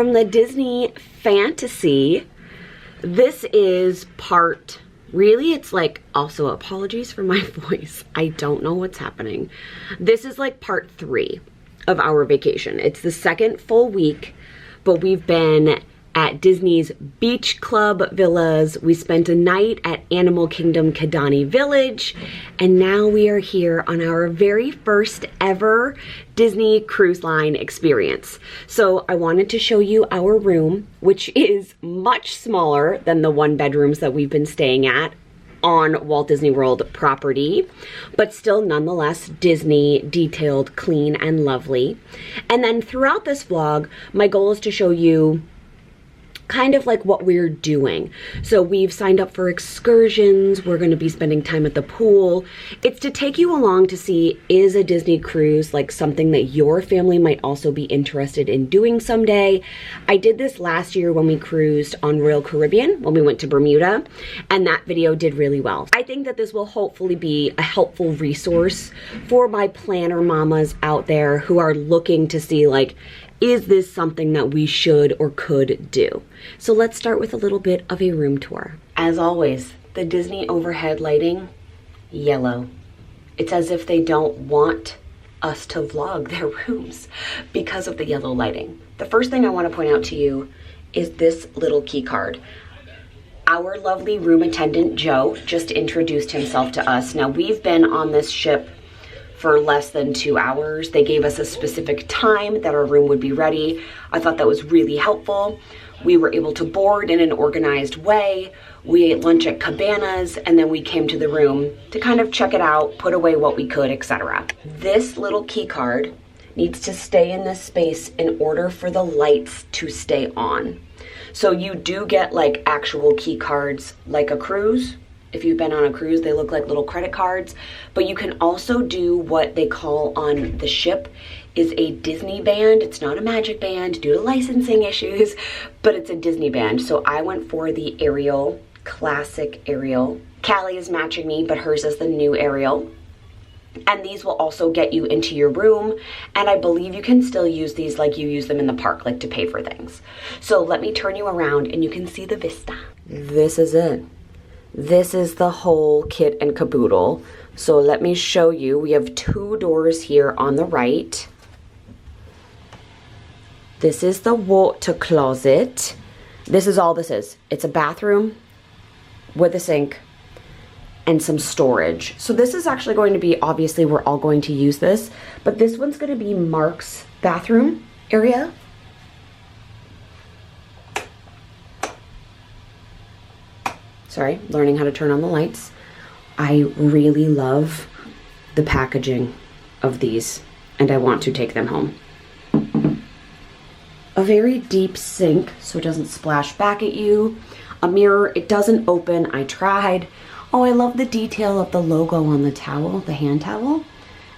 from the Disney Fantasy. This is part, really it's like, also apologies for my voice. I don't know what's happening. This is like part 3 of our vacation. It's the second full week, but we've been at Disney's Beach Club Villas. We spent a night at Animal Kingdom Kidani Village, and now we are here on our very first ever Disney Cruise Line experience. So I wanted to show you our room, which is much smaller than the 1-bedrooms that we've been staying at on Walt Disney World property, but still nonetheless Disney detailed, clean, and lovely. And then throughout this vlog, my goal is to show you kind of like what we're doing. So we've signed up for excursions. We're going to be spending time at the pool. It's to take you along to see, is a Disney cruise like something that your family might also be interested in doing someday? I did this last year when we cruised on Royal Caribbean, when we went to Bermuda, and that video did really well. I think that this will hopefully be a helpful resource for my planner mamas out there who are looking to see, like, is this something that we should or could do? So let's start with a little bit of a room tour. As always, the Disney overhead lighting, yellow. It's as if they don't want us to vlog their rooms because of the yellow lighting. The first thing I want to point out to you is this little key card. Our lovely room attendant, Joe, just introduced himself to us. Now, we've been on this ship for less than 2 hours. They gave us a specific time that our room would be ready. I thought that was really helpful. We were able to board in an organized way. We ate lunch at Cabanas, and then we came to the room to kind of check it out, put away what we could, etc. This little key card needs to stay in this space in order for the lights to stay on. So you do get like actual key cards like a cruise. If you've been on a cruise, they look like little credit cards, but you can also do what they call on the ship is a Disney band. It's not a magic band due to licensing issues, but it's a Disney band. So I went for the Ariel, classic Ariel. Callie is matching me, but hers is the new Ariel. And these will also get you into your room, and I believe you can still use these like you use them in the park, like to pay for things. So let me turn you around and you can see the vista. This is it. This is the whole kit and caboodle. So let me show you. We have 2 doors here on the right. This is the water closet. This is all this is. It's a bathroom with a sink and some storage. So this is actually going to be, obviously we're all going to use this, but this one's going to be Mark's bathroom area. Sorry, learning how to turn on the lights. I really love the packaging of these, and I want to take them home. A very deep sink, so it doesn't splash back at you. A mirror, it doesn't open, I tried. Oh, I love the detail of the logo on the towel, the hand towel.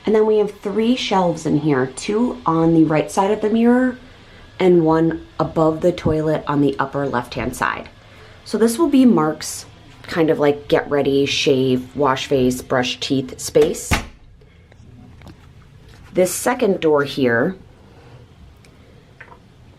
And then we have 3 shelves in here, 2 on the right side of the mirror, and 1 above the toilet on the upper left-hand side. So this will be Mark's kind of like get ready, shave, wash face, brush teeth space. This second door here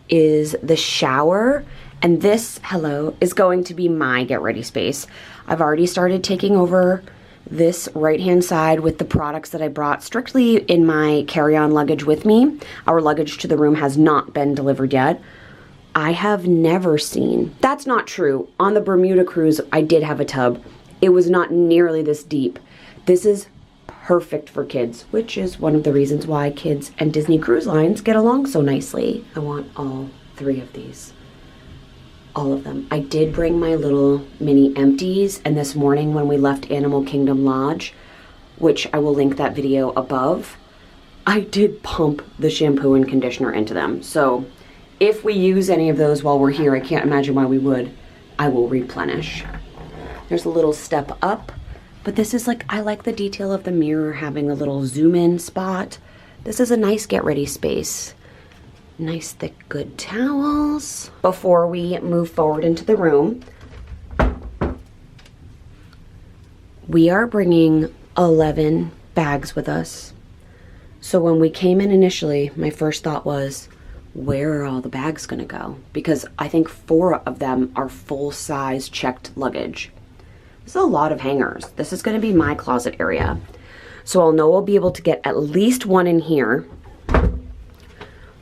is the shower, and this, hello, is going to be my get ready space. I've already started taking over this right-hand side with the products that I brought strictly in my carry-on luggage with me. Our luggage to the room has not been delivered yet. I have never seen, that's not true. On the Bermuda cruise, I did have a tub. It was not nearly this deep. This is perfect for kids, which is one of the reasons why kids and Disney Cruise Lines get along so nicely. I want all 3 of these. All of them. I did bring my little mini empties, and this morning when we left Animal Kingdom Lodge, which I will link that video above, I did pump the shampoo and conditioner into them. So if we use any of those while we're here, I can't imagine why we would, I will replenish. There's a little step up, but this is like, I like the detail of the mirror having a little zoom in spot. This is a nice get ready space. Nice thick good towels. Before we move forward into the room, we are bringing 11 bags with us. So when we came in initially, my first thought was, where are all the bags gonna go? Because I think 4 of them are full-size checked luggage. This is a lot of hangers. This is gonna be my closet area. So I'll know I'll be able to get at least 1 in here.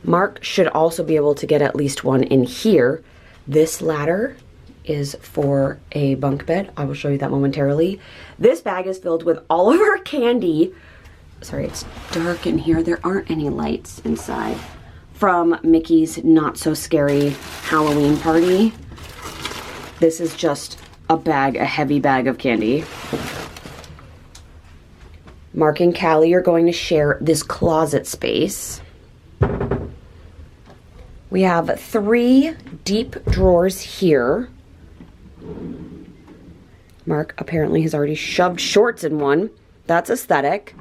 Mark should also be able to get at least 1 in here. This ladder is for a bunk bed. I will show you that momentarily. This bag is filled with all of our candy. Sorry, it's dark in here. There aren't any lights inside. From Mickey's Not So Scary Halloween party. This is just a bag, a heavy bag of candy. Mark and Callie are going to share this closet space. We have 3 deep drawers here. Mark apparently has already shoved shorts in one. That's aesthetic.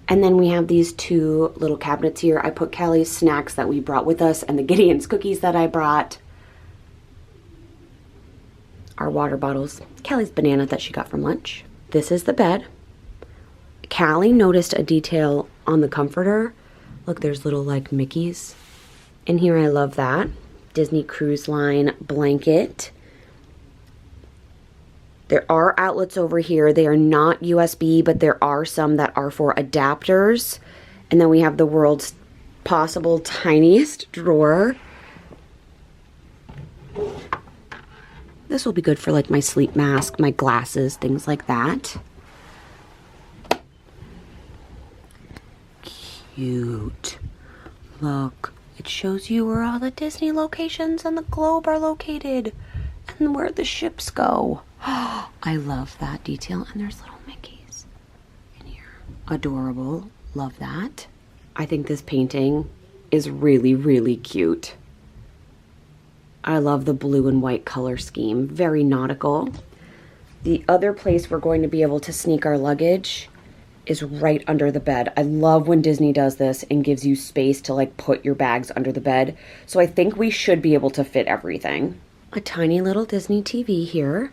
And then we have these 2 little cabinets here. I put Callie's snacks that we brought with us and the Gideon's cookies that I brought. Our water bottles. Callie's banana that she got from lunch. This is the bed. Callie noticed a detail on the comforter. Look, there's little like Mickeys in here. I love that. Disney Cruise Line blanket. There are outlets over here. They are not USB, but there are some that are for adapters. And then we have the world's possible tiniest drawer. This will be good for like my sleep mask, my glasses, things like that. Cute. Look, it shows you where all the Disney locations on the globe are located and where the ships go. I love that detail. And there's little Mickeys in here. Adorable. Love that. I think this painting is really, really cute. I love the blue and white color scheme. Very nautical. The other place we're going to be able to sneak our luggage is right under the bed. I love when Disney does this and gives you space to like put your bags under the bed. So I think we should be able to fit everything. A tiny little Disney TV here.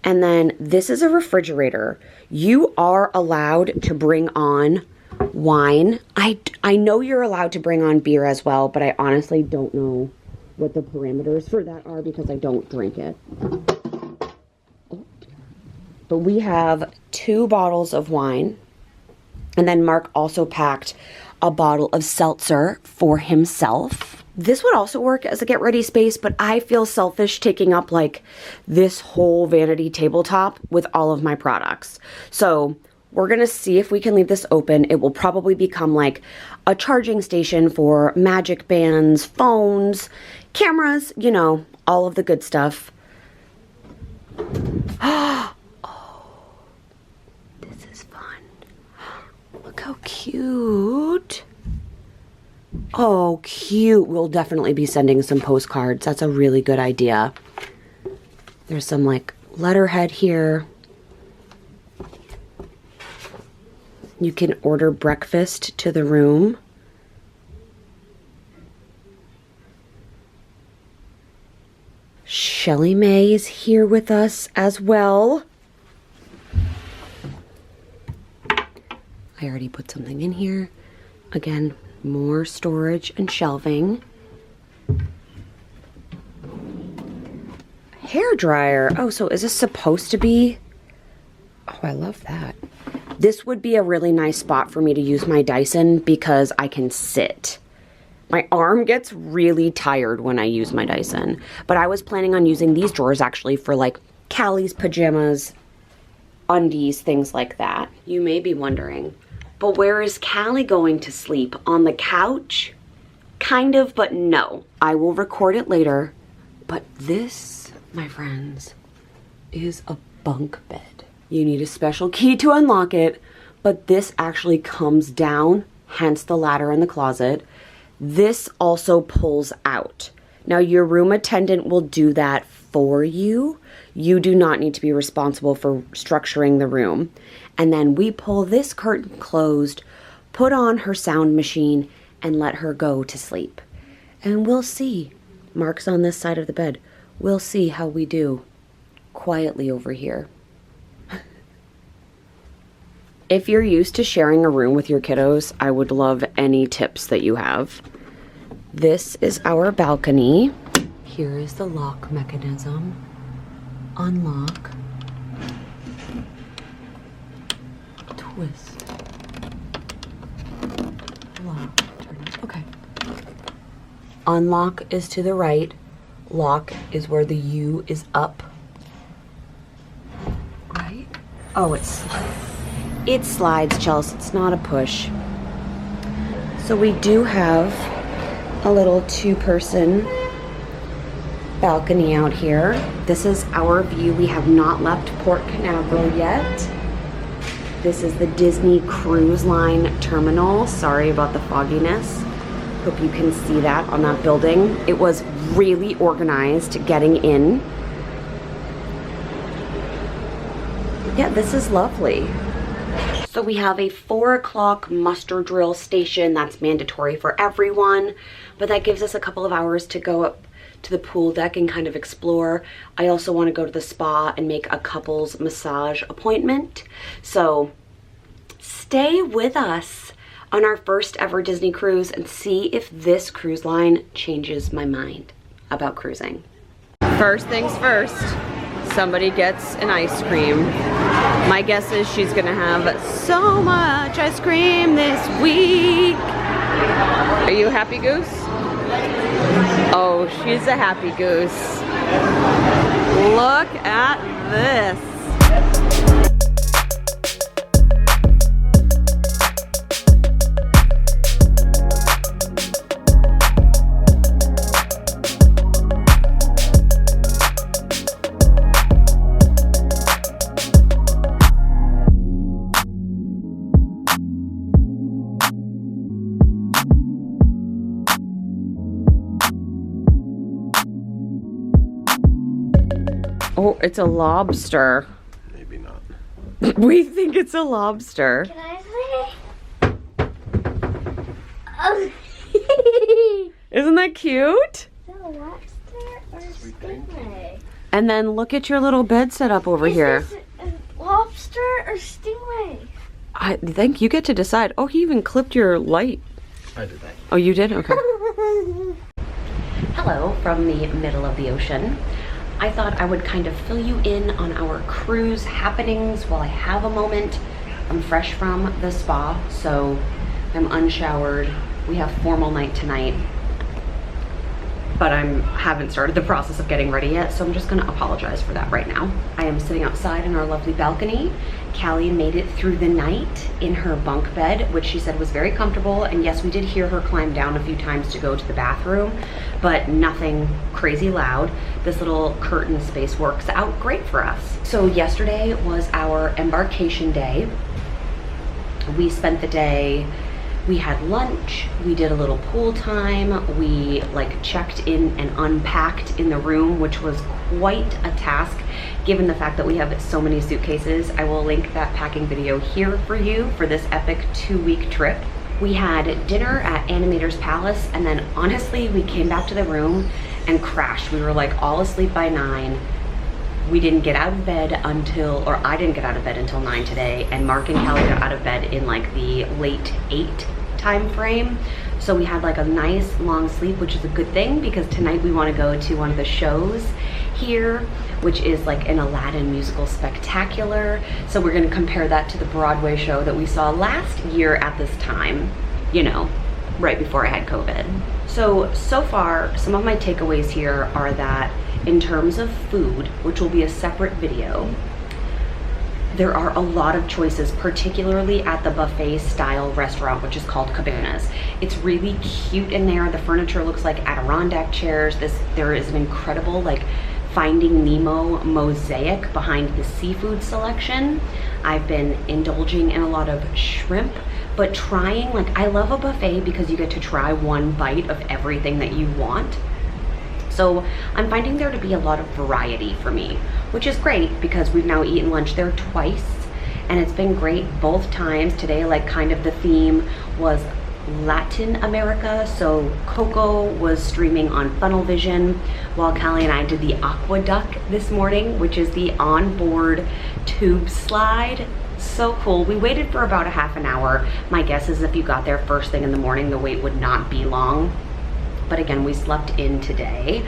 And then this is a refrigerator. You are allowed to bring on wine. I know you're allowed to bring on beer as well, but I honestly don't know what the parameters for that are because I don't drink it. But we have 2 bottles of wine. And then Mark also packed a bottle of seltzer for himself. This would also work as a get ready space, but I feel selfish taking up like this whole vanity tabletop with all of my products. So we're gonna see if we can leave this open. It will probably become like a charging station for magic bands, phones, cameras, you know, all of the good stuff. Oh, this is fun. Look how cute. Oh, cute. We'll definitely be sending some postcards. That's a really good idea. There's some like letterhead here. You can order breakfast to the room. Shelly Mae is here with us as well. I already put something in here. Again, more storage and shelving. Hair dryer. Oh, so is this supposed to be? Oh, I love that. This would be a really nice spot for me to use my Dyson because I can sit. My arm gets really tired when I use my Dyson. But I was planning on using these drawers actually for like Callie's pajamas, undies, things like that. You may be wondering, but where is Callie going to sleep? On the couch? Kind of, but no. I will record it later. But this, my friends, is a bunk bed. You need a special key to unlock it, but this actually comes down, hence the ladder in the closet. This also pulls out. Now your room attendant will do that for you. You do not need to be responsible for structuring the room. And then we pull this curtain closed, put on her sound machine, and let her go to sleep. And we'll see. Mark's on this side of the bed. We'll see how we do quietly over here. If you're used to sharing a room with your kiddos, I would love any tips that you have. This is our balcony. Here is the lock mechanism. Unlock. Twist. Lock. Okay. Unlock is to the right. Lock is where the U is up. Right? Oh, it slides, Chelsea. It's not a push. So we do have a little two-person balcony out here. This is our view. We have not left Port Canaveral yet. This is the Disney Cruise Line terminal. Sorry about the fogginess. Hope you can see that on that building. It was really organized getting in. Yeah, this is lovely. So we have a 4 o'clock muster drill station. That's mandatory for everyone, but that gives us a couple of hours to go up to the pool deck and kind of explore. I also want to go to the spa and make a couples massage appointment. So stay with us on our first ever Disney cruise and see if this cruise line changes my mind about cruising. First things first, somebody gets an ice cream. My guess is she's gonna have so much ice cream this week. Are you a happy goose? Oh, she's a happy goose. Look at this. Oh, it's a lobster. Maybe not. We think it's a lobster. Can I say? Isn't that cute? Is that a lobster or a stingray? And then look at your little bed set up over here. Is this a lobster or stingray? I think you get to decide. Oh, he even clipped your light. I did that. Oh, you did? Okay. Hello from the middle of the ocean. I thought I would kind of fill you in on our cruise happenings while I have a moment. I'm fresh from the spa, so I'm unshowered. We have formal night tonight, but I haven't started the process of getting ready yet, so I'm just gonna apologize for that right now. I am sitting outside in our lovely balcony. Callie made it through the night in her bunk bed, which she said was very comfortable, and yes, we did hear her climb down a few times to go to the bathroom, but nothing crazy loud. This little curtain space works out great for us. So yesterday was our embarkation day. We spent the day, we had lunch, we did a little pool time, we like checked in and unpacked in the room, which was quite a task given the fact that we have so many suitcases. I will link that packing video here for you for this epic 2-week trip. We had dinner at Animator's Palace, and then honestly, we came back to the room and crashed. We were like all asleep by 9. We didn't get out of bed until, or I didn't get out of bed until 9 today, and Mark and Callie got out of bed in like the late 8 time frame. So we had like a nice long sleep, which is a good thing because tonight we want to go to one of the shows here, which is like an Aladdin musical spectacular. So we're going to compare that to the Broadway show that we saw last year at this time, you know, right before I had COVID. So far, some of my takeaways here are that in terms of food, which will be a separate video, there are a lot of choices, particularly at the buffet style restaurant, which is called Cabanas. It's really cute in there. The furniture looks like Adirondack chairs. There is an incredible like Finding Nemo mosaic behind the seafood selection. I've been indulging in a lot of shrimp, but trying, like, I love a buffet because you get to try one bite of everything that you want. So I'm finding there to be a lot of variety for me, which is great because we've now eaten lunch there twice and it's been great both times. Today, like, kind of the theme was Latin America, so Coco was streaming on Funnel Vision while Callie and I did the Aqueduct this morning, which is the onboard tube slide. So cool. We waited for about a half an hour. My guess is if you got there first thing in the morning, the wait would not be long. but again, we slept in today.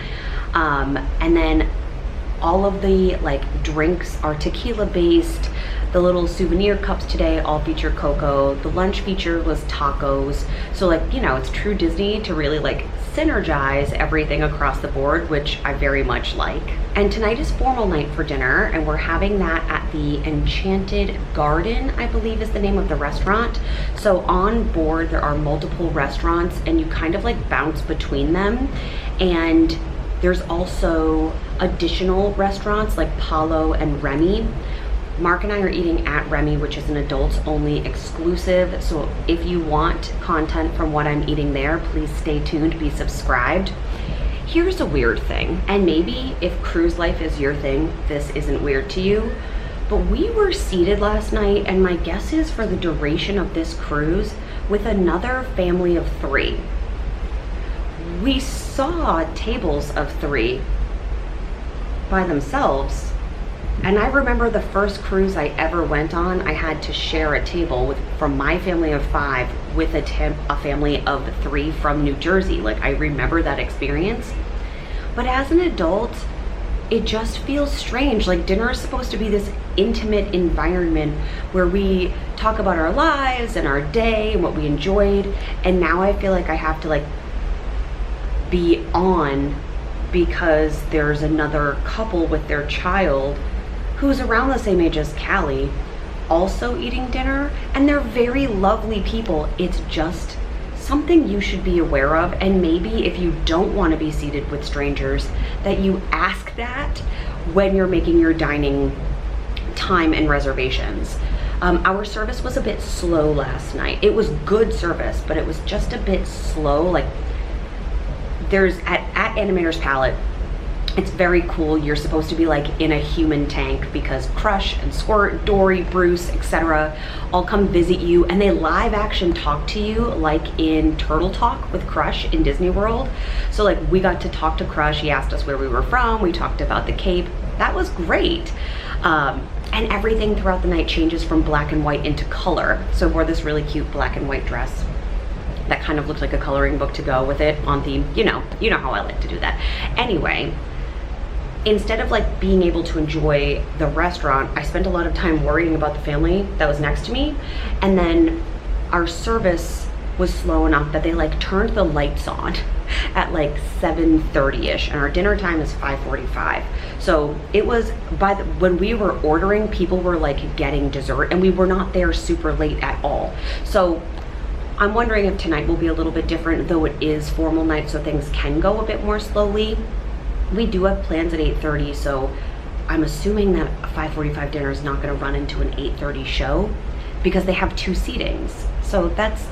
And then all of the like drinks are tequila based. The little souvenir cups today all feature cocoa. The lunch feature was tacos. So like, you know, it's true Disney to really like synergize everything across the board, which I very much like. And tonight is formal night for dinner, and we're having that at the Enchanted Garden, I believe is the name of the restaurant. So on board there are multiple restaurants and you kind of like bounce between them. And there's also additional restaurants like Palo and Remy. Mark and I are eating at Remy, which is an adults only exclusive. So if you want content from what I'm eating there, please stay tuned, be subscribed. Here's a weird thing, and maybe if cruise life is your thing, this isn't weird to you, but we were seated last night, and my guess is for the duration of this cruise, with another family of 3. We saw tables of 3 by themselves. And I remember the first cruise I ever went on, I had to share a table from my family of 5 with a family of 3 from New Jersey. Like, I remember that experience. But as an adult, it just feels strange. Like, dinner is supposed to be this intimate environment where we talk about our lives and our day and what we enjoyed. And now I feel like I have to like be on because there's another couple with their child who's around the same age as Callie, also eating dinner, and they're very lovely people. It's just something you should be aware of, and maybe if you don't want to be seated with strangers, that you ask that when you're making your dining time and reservations. Our service was a bit slow last night. It was good service, but it was just a bit slow. Like, there's at Animator's Palette, it's very cool. You're supposed to be like in a human tank because Crush and Squirt, Dory, Bruce, etc. all come visit you, and they live action talk to you like in Turtle Talk with Crush in Disney World. So like, we got to talk to Crush. He asked us where we were from. We talked about the Cape. That was great. And everything throughout the night changes from black and white into color. So I wore this really cute black and white dress that kind of looked like a coloring book to go with it on theme. You know how I like to do that. Anyway, instead of like being able to enjoy the restaurant, I spent a lot of time worrying about the family that was next to me. And then our service was slow enough that they like turned the lights on at like 7:30ish, and our dinner time is 5:45. So it was when we were ordering, people were like getting dessert, and we were not there super late at all. So I'm wondering if tonight will be a little bit different, though it is formal night, so things can go a bit more slowly. We do have plans at 8:30, so I'm assuming that a 5:45 dinner is not going to run into an 8:30 show because they have 2 seatings. So that's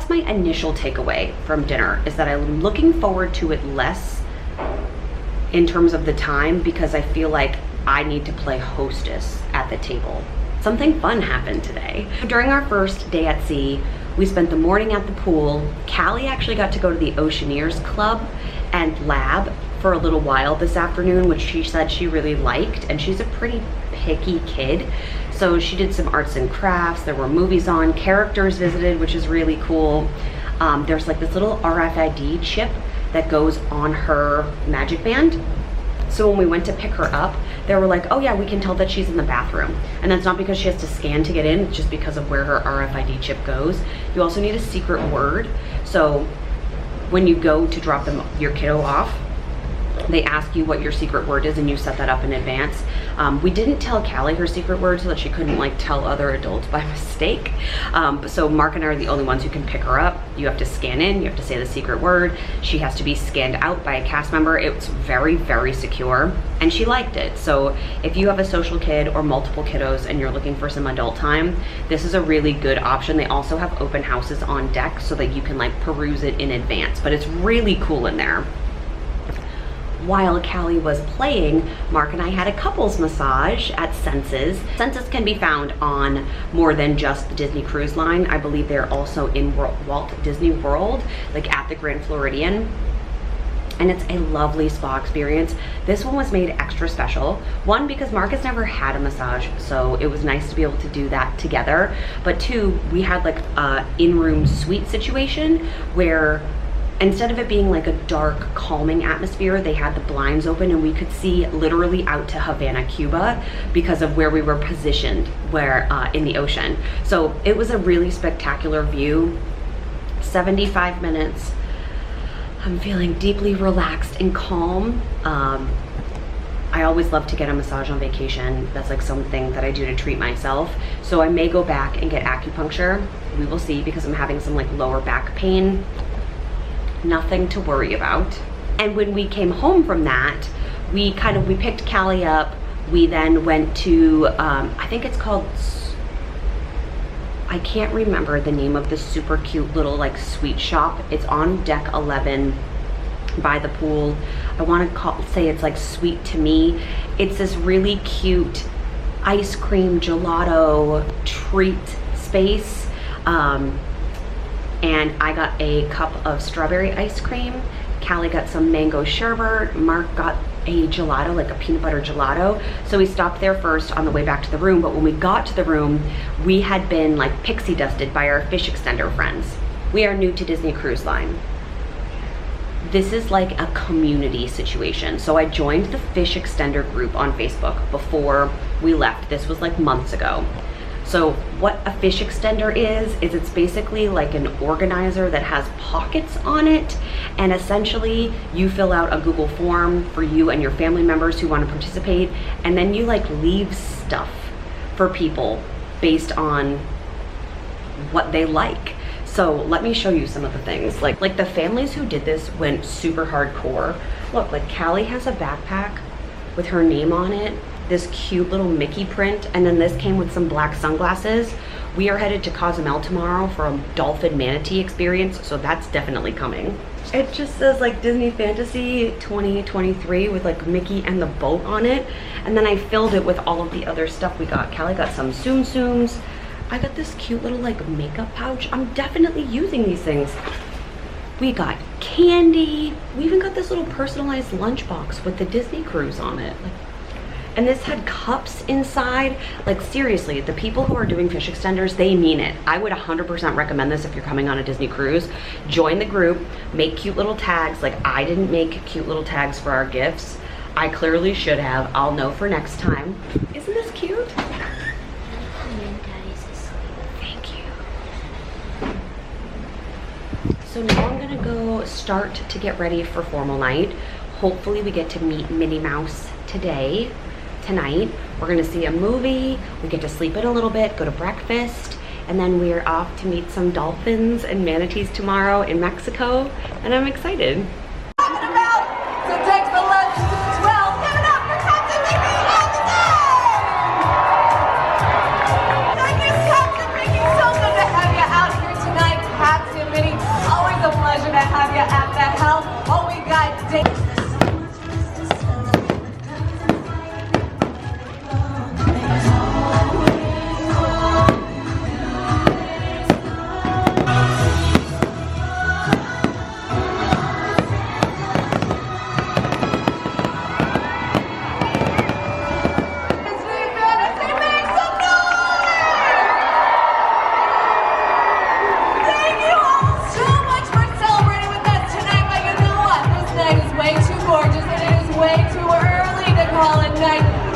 my initial takeaway from dinner, is that I'm looking forward to it less in terms of the time, because I feel like I need to play hostess at the table. Something fun happened today. During our first day at sea, we spent the morning at the pool. Callie actually got to go to the Oceaneers Club and lab for a little while this afternoon, which she said she really liked, and she's a pretty picky kid. So she did some arts and crafts, there were movies on, characters visited, which is really cool. There's like this little RFID chip that goes on her magic band. So when we went to pick her up, they were like, oh yeah, we can tell that she's in the bathroom. And that's not because she has to scan to get in, it's just because of where her RFID chip goes. You also need a secret word. So when you go to drop your kiddo off, they ask you what your secret word is, and you set that up in advance. We didn't tell Callie her secret word so that she couldn't like tell other adults by mistake. So Mark and I are the only ones who can pick her up. You have to scan in, you have to say the secret word. She has to be scanned out by a cast member. It's very, very secure, and she liked it. So if you have a social kid or multiple kiddos and you're looking for some adult time, this is a really good option. They also have open houses on deck so that you can like peruse it in advance, but it's really cool in there. While Callie was playing, Mark and I had a couples massage at Senses. Senses can be found on more than just the Disney Cruise Line. I believe they're also in Walt Disney World, like at the Grand Floridian. And it's a lovely spa experience. This one was made extra special. One, because Mark has never had a massage, so it was nice to be able to do that together. But 2, we had like a in-room suite situation where instead of it being like a dark, calming atmosphere, they had the blinds open and we could see literally out to Havana, Cuba, because of where we were positioned, where in the ocean. So it was a really spectacular view. 75 minutes. I'm feeling deeply relaxed and calm. I always love to get a massage on vacation. That's like something that I do to treat myself. So I may go back and get acupuncture. We will see, because I'm having some like lower back pain. Nothing to worry about. And when we came home from that, we picked Callie up. We then went to, I think it's called, I can't remember the name of the super cute little like sweet shop. It's on deck 11 by the pool. I want to say it's like Sweet to Me. It's this really cute ice cream gelato treat space. And I got a cup of strawberry ice cream. Callie got some mango sherbet. Mark got a gelato, like a peanut butter gelato. So we stopped there first on the way back to the room, but when we got to the room, we had been like pixie dusted by our fish extender friends. We are new to Disney Cruise Line. This is like a community situation. So I joined the fish extender group on Facebook before we left. This was like months ago. So what a fish extender is it's basically like an organizer that has pockets on it, and essentially you fill out a Google form for you and your family members who want to participate, and then you like leave stuff for people based on what they like. So let me show you some of the things. Like the families who did this went super hardcore. Look, like Callie has a backpack with her name on it, this cute little Mickey print, and then this came with some black sunglasses. We are headed to Cozumel tomorrow for a dolphin manatee experience, so that's definitely coming. It just says like Disney Fantasy 2023 with like Mickey and the boat on it, and then I filled it with all of the other stuff we got. Callie got some Tsum Tsums. I got this cute little like makeup pouch. I'm definitely using these things. We got candy. We even got this little personalized lunchbox with the Disney cruise on it. And this had cups inside. Like seriously, the people who are doing fish extenders, they mean it. I would 100% recommend this if you're coming on a Disney cruise. Join the group, make cute little tags. Like I didn't make cute little tags for our gifts. I clearly should have. I'll know for next time. Isn't this cute? Thank you. So now I'm gonna go start to get ready for formal night. Hopefully we get to meet Minnie Mouse tonight. We're gonna see a movie, we get to sleep in a little bit, go to breakfast, and then we're off to meet some dolphins and manatees tomorrow in Mexico, and I'm excited.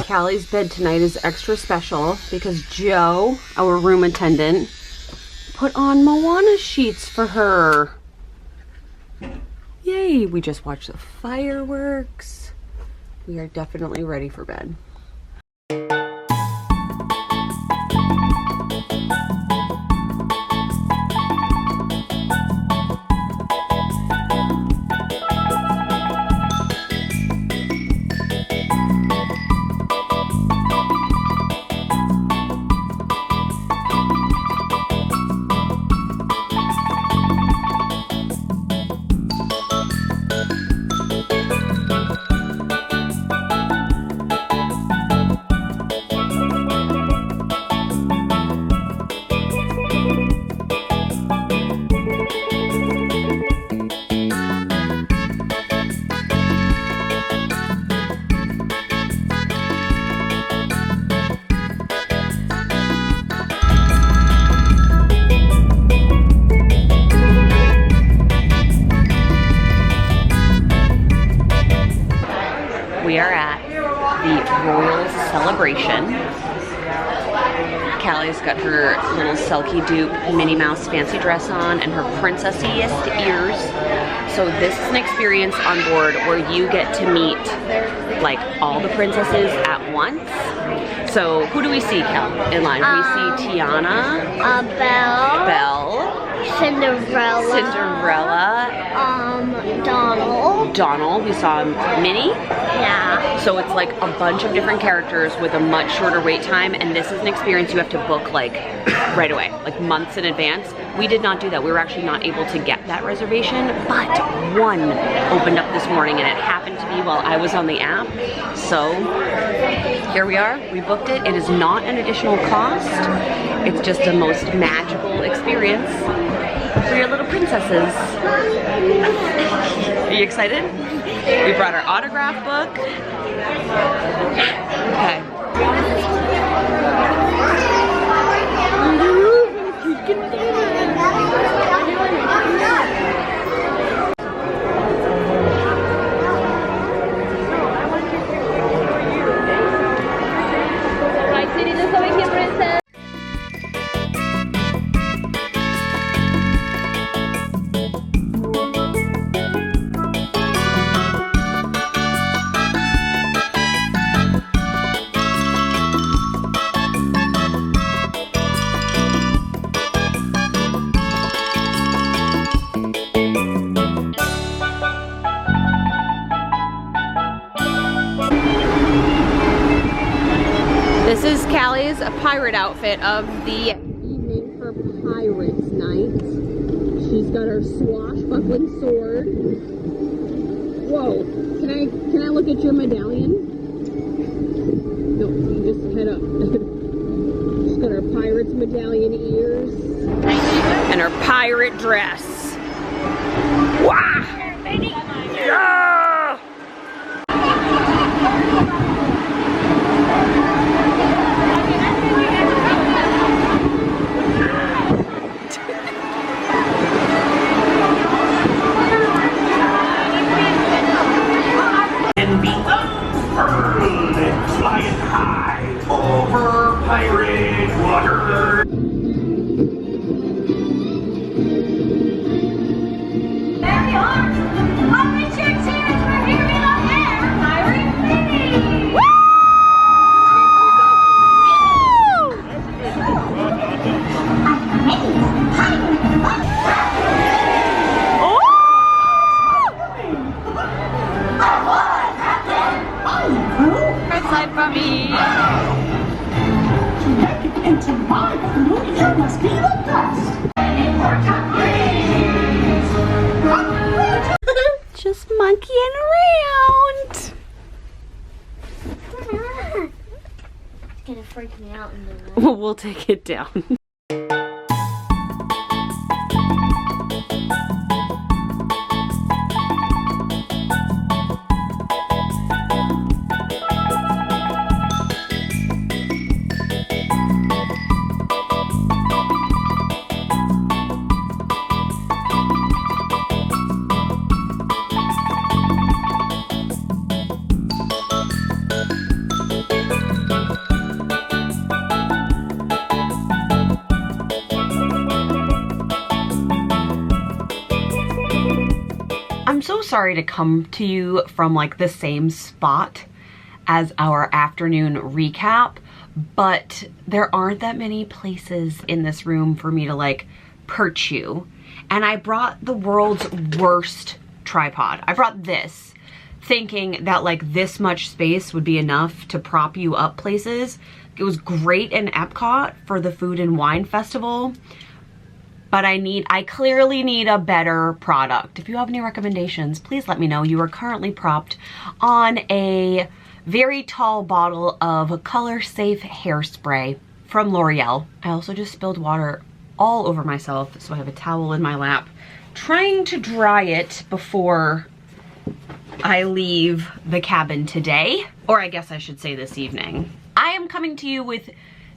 Callie's bed tonight is extra special because Joe, our room attendant, put on Moana sheets for her. Yay, we just watched the fireworks. We are definitely ready for bed. royal celebration. Callie's got her little Selkie dupe Minnie Mouse fancy dress on and her princessiest ears. So this is an experience on board where you get to meet like all the princesses at once. So who do we see, Cal, in line? We see Tiana, Belle, Cinderella, Donald. We saw Minnie. Yeah. So it's like a bunch of different characters with a much shorter wait time, and this is an experience you have to book like right away, like months in advance. We did not do that. We were actually not able to get that reservation, but one opened up this morning and it happened to be while I was on the app. So here we are, we booked it. It is not an additional cost. It's just a most magical experience for your little princesses. Are you excited? We brought our autograph book. Okay. This is Callie's pirate outfit of the evening for Pirates Night. She's got her swashbuckling sword. Whoa, can I look at your medallion? No, you just head up. She's got her pirate's medallion ears. And her pirate dress. Wah! Yeah! Flying high over pirate water. There we are. Pirate chicks here for hearing on air. Pirate City. Woo! Side for me. Make it into my canoe, you must be the best. Just monkeying around. It's gonna freak me out in the night. We'll take it down. I'm so sorry to come to you from like the same spot as our afternoon recap, but there aren't that many places in this room for me to like perch you. And I brought the world's worst tripod. I brought this thinking that like this much space would be enough to prop you up places. It was great in Epcot for the Food and Wine Festival, but I clearly need a better product. If you have any recommendations, please let me know. You are currently propped on a very tall bottle of Color Safe hairspray from L'Oreal. I also just spilled water all over myself, so I have a towel in my lap, trying to dry it before I leave the cabin today, or I guess I should say this evening. I am coming to you with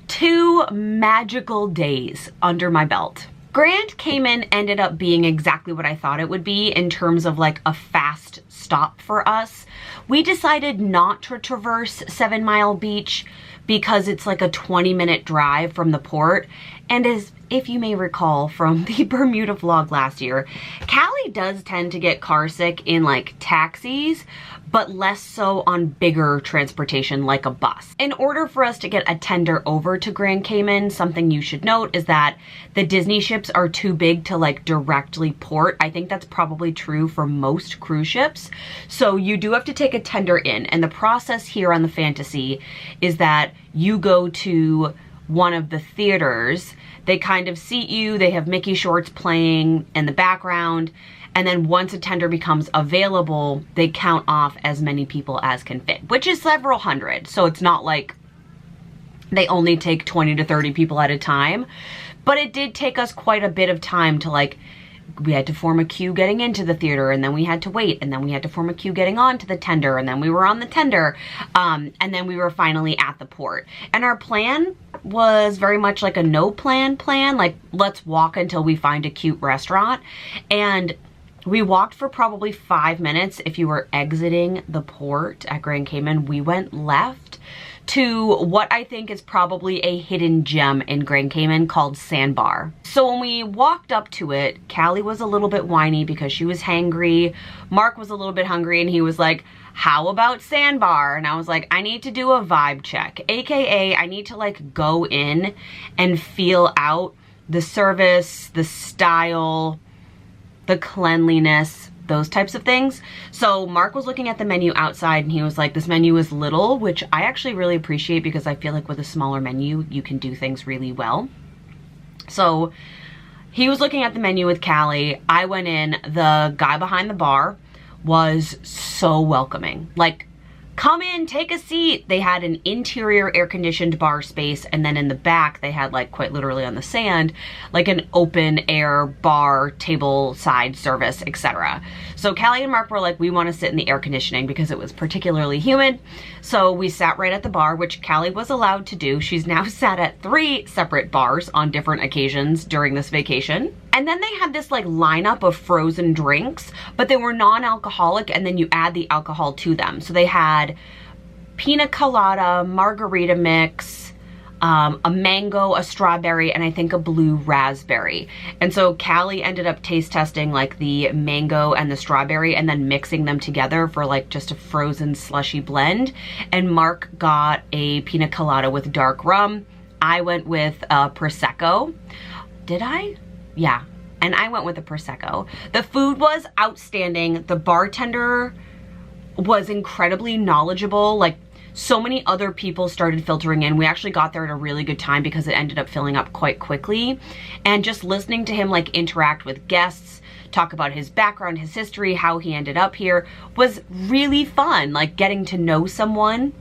2 magical days under my belt. Grand Cayman ended up being exactly what I thought it would be in terms of like a fast stop for us. We decided not to traverse 7 Mile Beach because it's like a 20-minute drive from the port. And as if you may recall from the Bermuda vlog last year, Callie does tend to get car sick in like taxis, but less so on bigger transportation like a bus. In order for us to get a tender over to Grand Cayman, something you should note is that the Disney ships are too big to like directly port. I think that's probably true for most cruise ships. So you do have to take a tender in, and the process here on the Fantasy is that you go to one of the theaters. They kind of seat you, they have Mickey shorts playing in the background, and then once a tender becomes available, they count off as many people as can fit, which is several hundred. So it's not like they only take 20 to 30 people at a time, but it did take us quite a bit of time to like, we had to form a queue getting into the theater, and then we had to wait, and then we had to form a queue getting onto the tender, and then we were on the tender, and then we were finally at the port. And our plan was very much like a no plan, like let's walk until we find a cute restaurant. And we walked for probably 5 minutes. If you were exiting the port at Grand Cayman, we went left to what I think is probably a hidden gem in Grand Cayman called Sandbar. So when we walked up to it, Callie was a little bit whiny because she was hangry. Mark was a little bit hungry, and he was like, how about Sandbar? And I was like, I need to do a vibe check, AKA I need to like go in and feel out the service, the style, the cleanliness, those types of things. So Mark was looking at the menu outside, and he was like, this menu is little, which I actually really appreciate because I feel like with a smaller menu, you can do things really well. So he was looking at the menu with Callie. I went in. The guy behind the bar was so welcoming. Like, come in, take a seat. They had an interior air-conditioned bar space, and then in the back they had like quite literally on the sand like an open air bar, table side service, etc. So Callie and Mark were like, we want to sit in the air conditioning because it was particularly humid. So we sat right at the bar, which Callie was allowed to do. She's now sat at 3 separate bars on different occasions during this vacation. And then they had this like lineup of frozen drinks, but they were non-alcoholic, and then you add the alcohol to them. So they had pina colada, margarita mix, a mango, a strawberry, and I think a blue raspberry. And so Callie ended up taste testing like the mango and the strawberry and then mixing them together for like just a frozen slushy blend. And Mark got a pina colada with dark rum. I went with a Prosecco. Did I? Yeah, and I went with a Prosecco. The food was outstanding. The bartender was incredibly knowledgeable. Like, so many other people started filtering in. We actually got there at a really good time because it ended up filling up quite quickly. And just listening to him like interact with guests, talk about his background, his history, how he ended up here was really fun. Like getting to know someone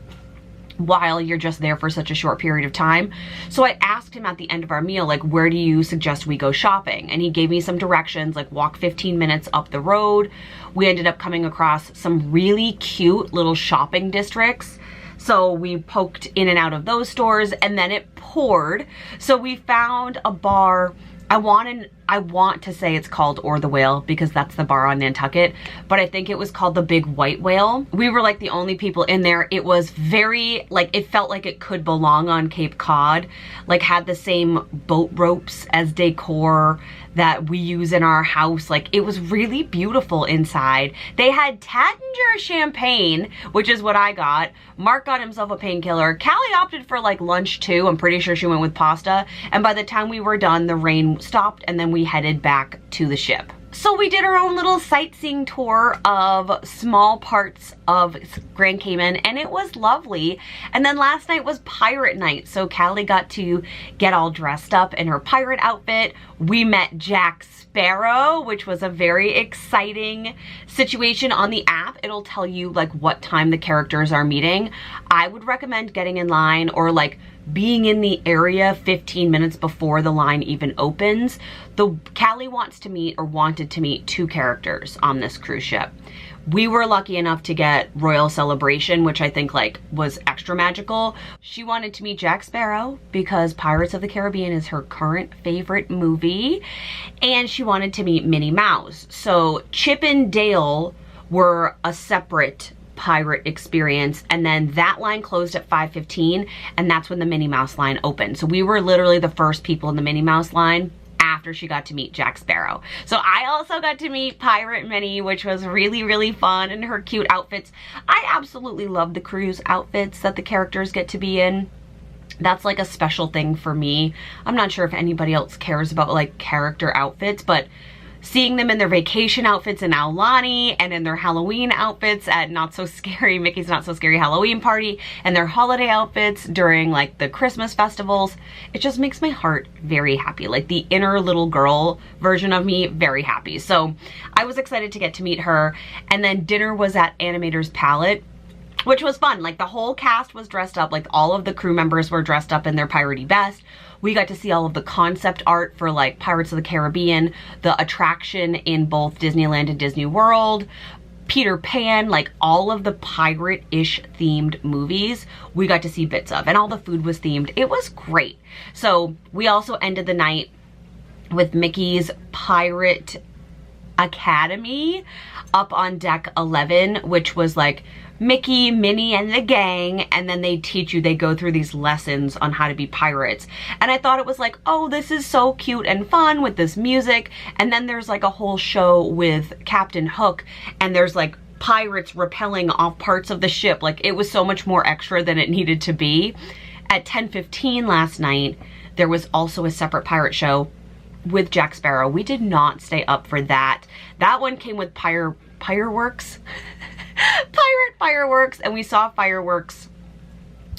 while you're just there for such a short period of time. So I asked him at the end of our meal, like, where do you suggest we go shopping? And he gave me some directions, like walk 15 minutes up the road. We ended up coming across some really cute little shopping districts. So we poked in and out of those stores, and then it poured. So we found a bar. I want to say it's called Or the Whale because that's the bar on Nantucket, but I think it was called the Big White Whale. We were like the only people in there. It was very, like, it felt like it could belong on Cape Cod, like had the same boat ropes as decor that we use in our house. Like, it was really beautiful inside. They had Tattinger champagne, which is what I got. Mark got himself a painkiller. Callie opted for like lunch too. I'm pretty sure she went with pasta. And by the time we were done, the rain stopped, and then we headed back to the ship. So we did our own little sightseeing tour of small parts of Grand Cayman, and it was lovely. And then last night was pirate night, so Callie got to get all dressed up in her pirate outfit. We met Jack Sparrow, which was a very exciting situation. On the app, it'll tell you like what time the characters are meeting. I would recommend getting in line or like being in the area 15 minutes before the line even opens. Callie wanted to meet 2 characters on this cruise ship. We were lucky enough to get Royal Celebration, which I think like was extra magical. She wanted to meet Jack Sparrow because Pirates of the Caribbean is her current favorite movie. And she wanted to meet Minnie Mouse. So Chip and Dale were a separate pirate experience, and then that line closed at 5:15, and that's when the Minnie Mouse line opened. So we were literally the first people in the Minnie Mouse line after she got to meet Jack Sparrow. So I also got to meet Pirate Minnie, which was really, really fun, and her cute outfits. I absolutely love the cruise outfits that the characters get to be in. That's like a special thing for me. I'm not sure if anybody else cares about like character outfits, but seeing them in their vacation outfits in Aulani and in their Halloween outfits at Not So Scary, Mickey's Not So Scary Halloween Party, and their holiday outfits during like the Christmas festivals, it just makes my heart very happy. Like the inner little girl version of me, very happy. So I was excited to get to meet her. And then dinner was at Animator's Palette, which was fun. Like the whole cast was dressed up, like all of the crew members were dressed up in their piratey best. We got to see all of the concept art for like Pirates of the Caribbean, the attraction in both Disneyland and Disney World, Peter Pan, like all of the pirate-ish themed movies we got to see bits of, and all the food was themed. It was great. So we also ended the night with Mickey's Pirate Academy up on deck 11, which was like Mickey, Minnie, and the gang, and then they teach you, they go through these lessons on how to be pirates. And I thought it was like, oh, this is so cute and fun with this music. And then there's like a whole show with Captain Hook, and there's like pirates rappelling off parts of the ship. Like it was so much more extra than it needed to be. At 10:15 last night, there was also a separate pirate show with Jack Sparrow. We did not stay up for that. That one came with fireworks. Pirate fireworks, and we saw fireworks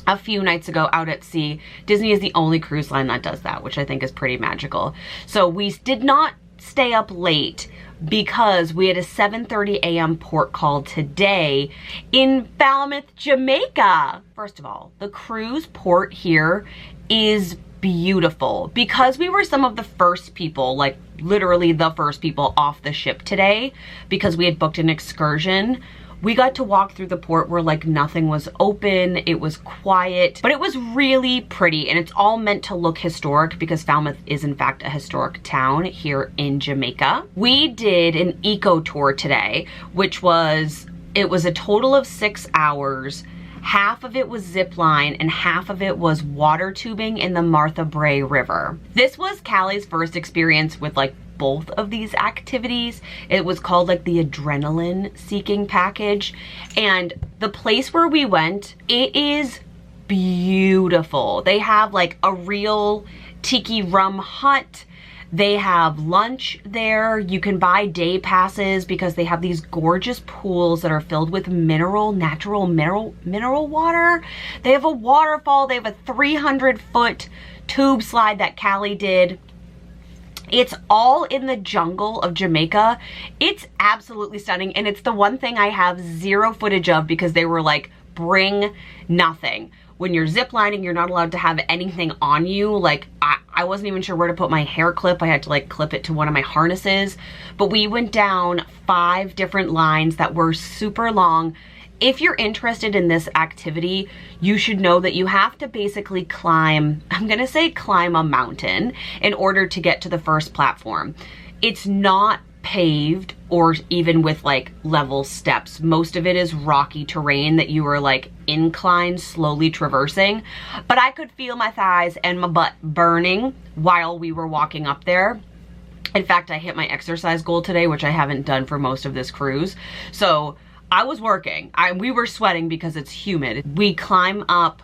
a few nights ago out at sea. Disney is the only cruise line that does that, which I think is pretty magical. So we did not stay up late because we had a 7:30 a.m. port call today in Falmouth, Jamaica. First of all, the cruise port here is beautiful because we were some of the first people, like literally the first people off the ship today because we had booked an excursion. We got to walk through the port where like nothing was open, it was quiet, but it was really pretty, and it's all meant to look historic because Falmouth is in fact a historic town here in Jamaica. We did an eco tour today, which was, it was a total of 6 hours. Half of it was zip line and half of it was water tubing in the Martha Brae River. This was Callie's first experience with like both of these activities. It was called like the adrenaline seeking package, and the place where we went, it is beautiful. They have like a real tiki rum hut. They have lunch there. You can buy day passes because they have these gorgeous pools that are filled with natural mineral water. They have a waterfall. They have a 300-foot tube slide that Callie did. It's all in the jungle of Jamaica. It's absolutely stunning, and it's the one thing I have zero footage of because they were like, bring nothing. When you're ziplining, you're not allowed to have anything on you. Like I wasn't even sure where to put my hair clip. I had to like clip it to one of my harnesses. But we went down 5 different lines that were super long. If you're interested in this activity, you should know that you have to basically climb, I'm gonna say climb a mountain in order to get to the first platform. It's not paved or even with like level steps. Most of it is rocky terrain that you are like inclined, slowly traversing. But I could feel my thighs and my butt burning while we were walking up there. In fact, I hit my exercise goal today, which I haven't done for most of this cruise. So I was working. We were sweating because it's humid. We climb up.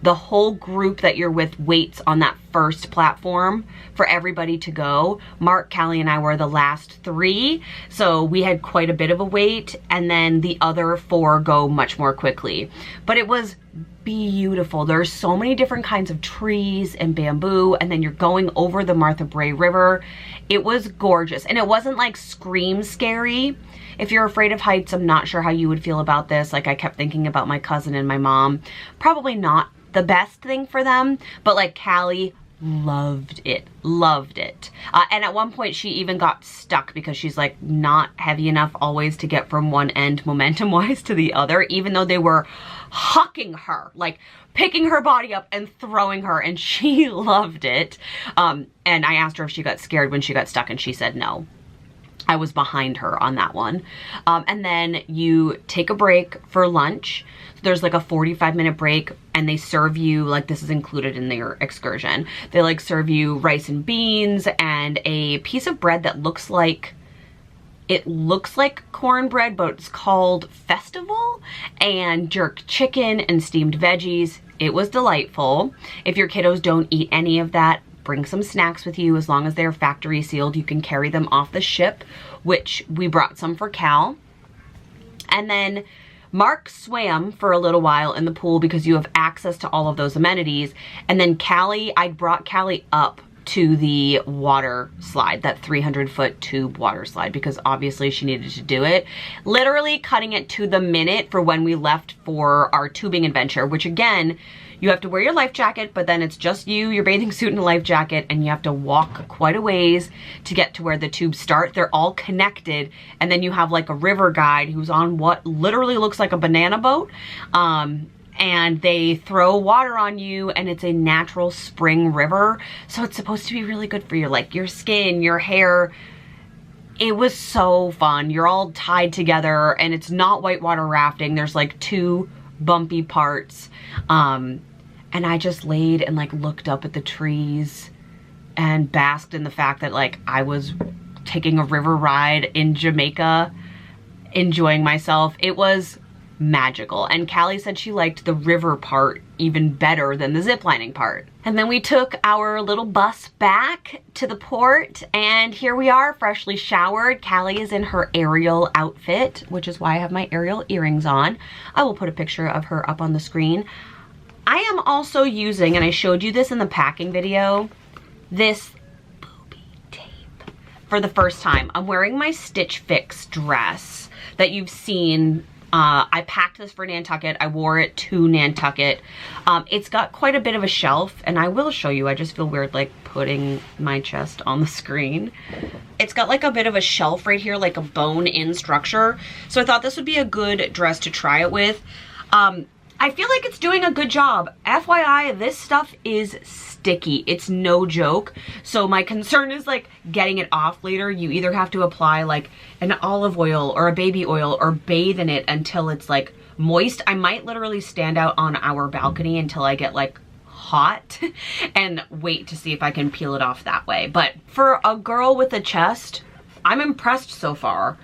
The whole group that you're with waits on that first platform for everybody to go. Mark, Callie, and I were the last 3, so we had quite a bit of a wait, and then the other 4 go much more quickly. But it was beautiful. There's so many different kinds of trees and bamboo, and then you're going over the Martha Brae River. It was gorgeous, and it wasn't like scream scary. If you're afraid of heights, I'm not sure how you would feel about this. Like I kept thinking about my cousin and my mom. Probably not the best thing for them, but like Callie loved it, loved it. And at one point she even got stuck because she's like not heavy enough always to get from one end momentum wise to the other, even though they were hucking her, like picking her body up and throwing her, and she loved it. And I asked her if she got scared when she got stuck, and she said no. I was behind her on that one. And then you take a break for lunch. There's like a 45-minute break, and they serve you, like this is included in their excursion, they like serve you rice and beans and a piece of bread that looks like, it looks like cornbread, but it's called Festival, and jerk chicken and steamed veggies. It was delightful. If your kiddos don't eat any of that, bring some snacks with you. As long as they're factory sealed, you can carry them off the ship, which we brought some for Cal. And then Mark swam for a little while in the pool because you have access to all of those amenities. And then Callie, I brought Callie up to the water slide, that 300-foot tube water slide, because obviously she needed to do it. Literally cutting it to the minute for when we left for our tubing adventure, which again, you have to wear your life jacket, but then it's just you, your bathing suit and a life jacket, and you have to walk quite a ways to get to where the tubes start. They're all connected, and then you have like a river guide who's on what literally looks like a banana boat. And they throw water on you, and it's a natural spring river. So it's supposed to be really good for your skin, your hair. It was so fun. You're all tied together, and it's not whitewater rafting. There's like 2 bumpy parts. And I just laid and like looked up at the trees and basked in the fact that like I was taking a river ride in Jamaica, enjoying myself. It was magical. And Callie said she liked the river part even better than the ziplining part. And then we took our little bus back to the port, and here we are, freshly showered. Callie is in her Ariel outfit, which is why I have my Ariel earrings on. I will put a picture of her up on the screen. I am also using, and I showed you this in the packing video, this booby tape for the first time. I'm wearing my Stitch Fix dress that you've seen. I packed this for Nantucket. I wore it to Nantucket. It's got quite a bit of a shelf, and I will show you. I just feel weird like putting my chest on the screen. It's got like a bit of a shelf right here, like a bone-in structure. So I thought this would be a good dress to try it with. I feel like it's doing a good job. FYI, this stuff is sticky. It's no joke. So my concern is like getting it off later. You either have to apply like an olive oil or a baby oil or bathe in it until it's like moist. I might literally stand out on our balcony until I get like hot and wait to see if I can peel it off that way. But for a girl with a chest, I'm impressed so far.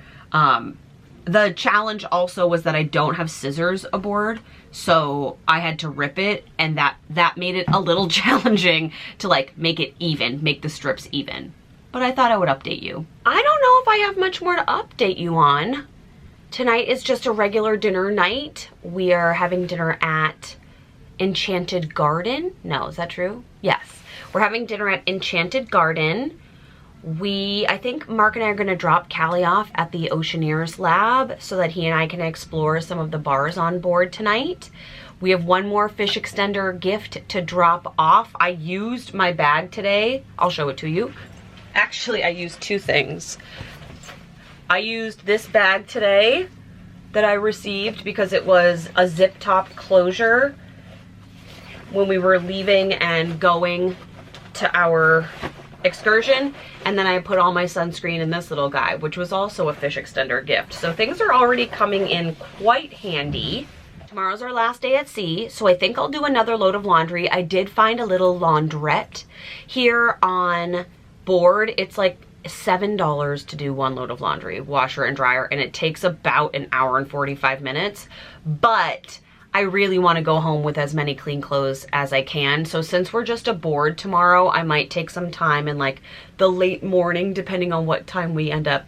The challenge also was that I don't have scissors aboard, so I had to rip it, and that made it a little challenging to like make it even, make the strips even. But I thought I would update you. I don't know if I have much more to update you on. Tonight is just a regular dinner night. We are having dinner at Enchanted Garden. No, is that true? Yes. We're having dinner at Enchanted Garden. I think Mark and I are gonna drop Callie off at the Oceaneers lab so that he and I can explore some of the bars on board tonight. We have one more fish extender gift to drop off. I used my bag today. I'll show it to you. Actually, I used 2 things. I used this bag today that I received because it was a zip top closure when we were leaving and going to our excursion, and then I put all my sunscreen in this little guy, which was also a fish extender gift. So things are already coming in quite handy. Tomorrow's our last day at sea, so I think I'll do another load of laundry. I did find a little laundrette here on board. It's like $7 to do 1 load of laundry, washer and dryer, and it takes about an hour and 45 minutes. But I really want to go home with as many clean clothes as I can. So since we're just aboard tomorrow, I might take some time in like the late morning, depending on what time we end up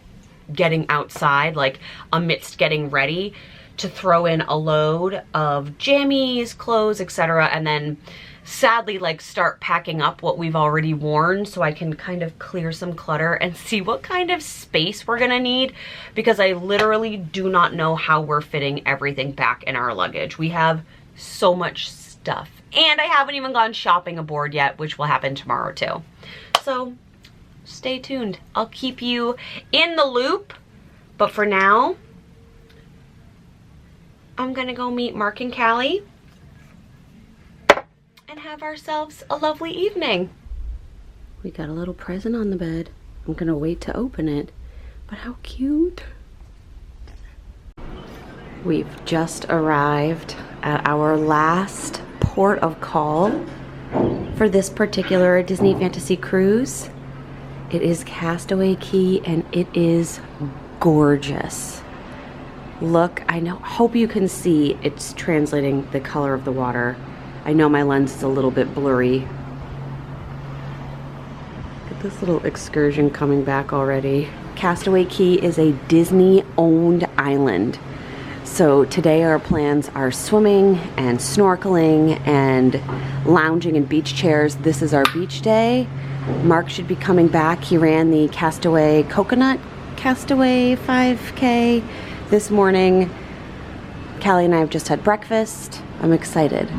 getting outside, like amidst getting ready, to throw in a load of jammies, clothes, etc. And then sadly like start packing up what we've already worn so I can kind of clear some clutter and see what kind of space we're gonna need, because I literally do not know how we're fitting everything back in our luggage. We have so much stuff. And I haven't even gone shopping aboard yet, which will happen tomorrow too. So stay tuned. I'll keep you in the loop. But for now, I'm gonna go meet Mark and Callie and have ourselves a lovely evening. We got a little present on the bed. I'm gonna wait to open it, but how cute. We've just arrived at our last port of call for this particular Disney Fantasy cruise. It is Castaway Cay and it is gorgeous. Look, hope you can see it's translating the color of the water. I know my lens is a little bit blurry. Look at this little excursion coming back already. Castaway Cay is a Disney-owned island. So today our plans are swimming and snorkeling and lounging in beach chairs. This is our beach day. Mark should be coming back. He ran the Castaway 5K this morning. Callie and I have just had breakfast. I'm excited.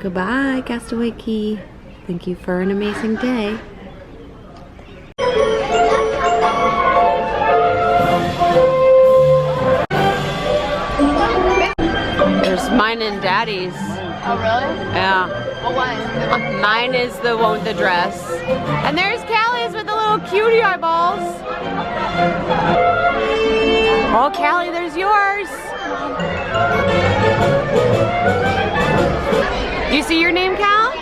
Goodbye, Castaway Cay. Thank you for an amazing day. There's mine and Daddy's. Oh, really? Yeah. What one? Mine is the one with the dress. And there's Callie's with the little cutie eyeballs. Oh, Callie, there's yours. You see your name, Cal?